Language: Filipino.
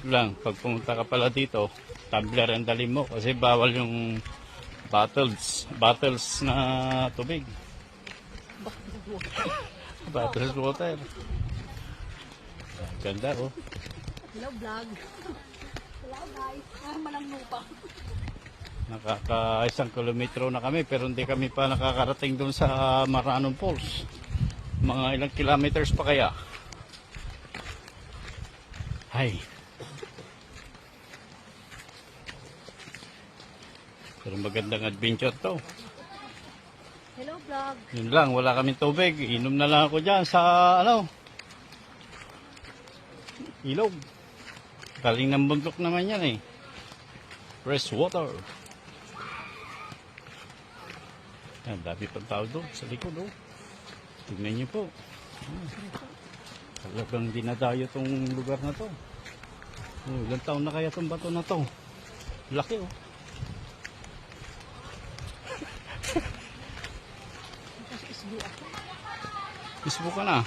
lang, pag pumunta ka pala dito, tumbler ang dali mo kasi bawal yung bottles na tubig. Bottles water. Ganda oh. Hello vlog. Hello guys. Malang lupa. Nakaka 1 kilometro na kami pero hindi kami pa nakakarating doon sa Maranong Falls. Mga ilang kilometers pa kaya? Hay. Pero magandang adventure to. Hello vlog. Yun lang, wala kaming tubig. Inom na lang ako dyan sa ilog. Galing ng bundok naman yan eh. Fresh water. Yan, dami pang tao doon sa likod oh. Tignan niyo po. Talagang dinadayo tong lugar na to. Oh, ilang taon na kaya tong bato na to? Laki oh. Isbo ako. Isbo ka na.